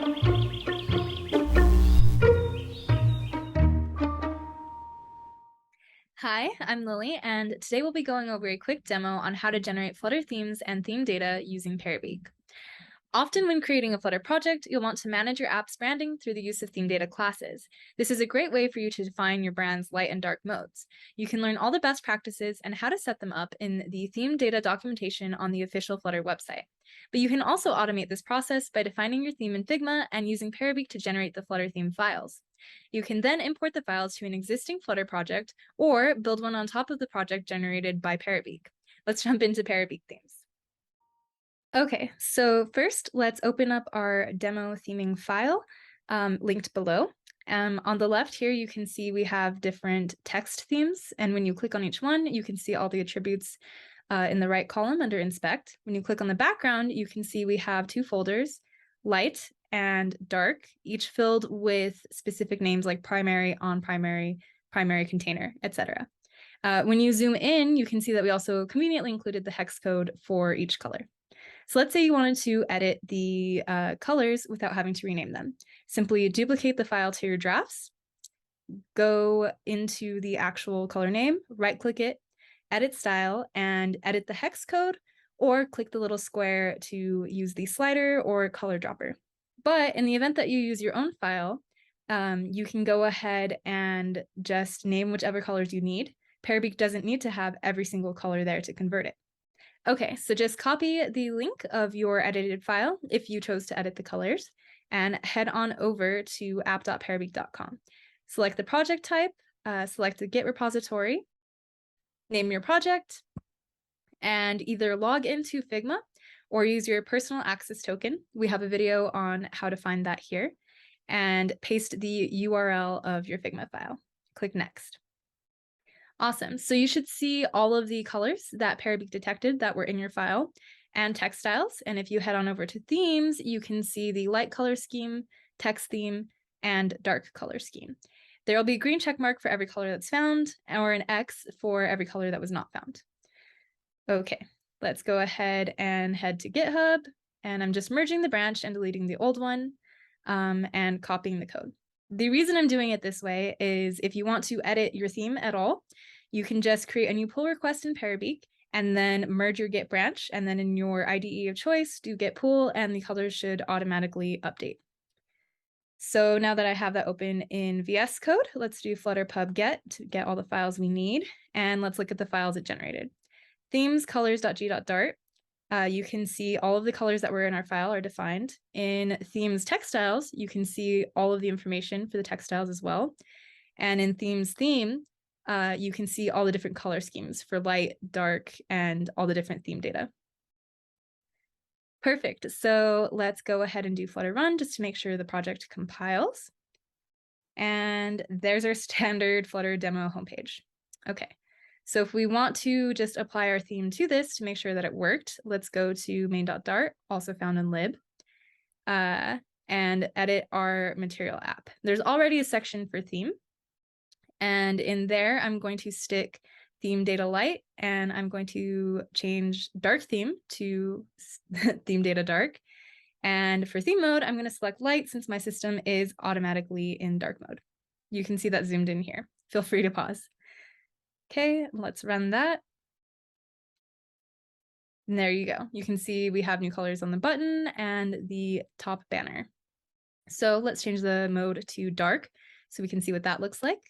Hi, I'm Lily, and today we'll be going over a quick demo on how to generate Flutter themes and theme data using Parabeac. Often when creating a Flutter project, you'll want to manage your app's branding through the use of theme data classes. This is a great way for you to define your brand's light and dark modes. You can learn all the best practices and how to set them up in the theme data documentation on the official Flutter website. But you can also automate this process by defining your theme in Figma and using Parabeac to generate the Flutter theme files. You can then import the files to an existing Flutter project or build one on top of the project generated by Parabeac. Let's jump into Parabeac themes. Okay, so first let's open up our demo theming file linked below. On the left here, you can see we have different text themes, and when you click on each one, you can see all the attributes in the right column under Inspect. When you click on the background, you can see we have two folders, light and dark, each filled with specific names like primary, on primary, primary container, etc. When you zoom in, you can see that we also conveniently included the hex code for each color. So let's say you wanted to edit the colors without having to rename them. Simply duplicate the file to your drafts, go into the actual color name, right-click it, edit style, and edit the hex code, or click the little square to use the slider or color dropper. But in the event that you use your own file, you can go ahead and just name whichever colors you need. Parabeac doesn't need to have every single color there to convert it. Okay, so just copy the link of your edited file if you chose to edit the colors and head on over to app.parabeac.com. Select the project type, select the Git repository, name your project, and either log into Figma or use your personal access token. We have a video on how to find that here, and paste the URL of your Figma file. Click Next. Awesome. So you should see all of the colors that Parabeac detected that were in your file and text styles. And if you head on over to themes, you can see the light color scheme, text theme, and dark color scheme. There will be a green check mark for every color that's found, or an X for every color that was not found. Okay, let's go ahead and head to GitHub. And I'm just merging the branch and deleting the old one and copying the code. The reason I'm doing it this way is if you want to edit your theme at all, you can just create a new pull request in Parabeac and then merge your Git branch, and then in your IDE of choice, do git pull, and the colors should automatically update. So now that I have that open in VS Code, let's do flutter pub get to get all the files we need, and let's look at the files it generated. Themes colors.g.dart. You can see all of the colors that were in our file are defined. In themes textiles, you can see all of the information for the textiles as well. And in themes theme, you can see all the different color schemes for light, dark, and all the different theme data. Perfect. So let's go ahead and do Flutter run just to make sure the project compiles. And there's our standard Flutter demo homepage. Okay. So if we want to just apply our theme to this to make sure that it worked, let's go to main.dart, also found in lib, and edit our material app. There's already a section for theme. And in there, I'm going to stick theme data light, and I'm going to change dark theme to theme data dark. And for theme mode, I'm going to select light since my system is automatically in dark mode. You can see that zoomed in here. Feel free to pause. Okay, let's run that. And there you go. You can see we have new colors on the button and the top banner. So let's change the mode to dark so we can see what that looks like.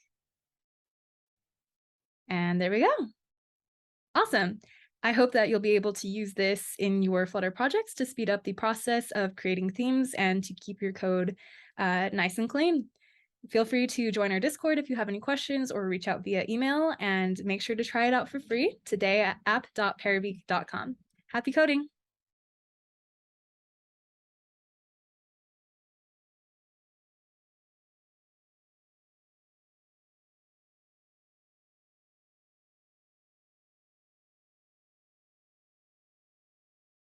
And there we go. Awesome. I hope that you'll be able to use this in your Flutter projects to speed up the process of creating themes and to keep your code nice and clean. Feel free to join our Discord if you have any questions or reach out via email, and make sure to try it out for free today at app.parabeac.com. Happy coding!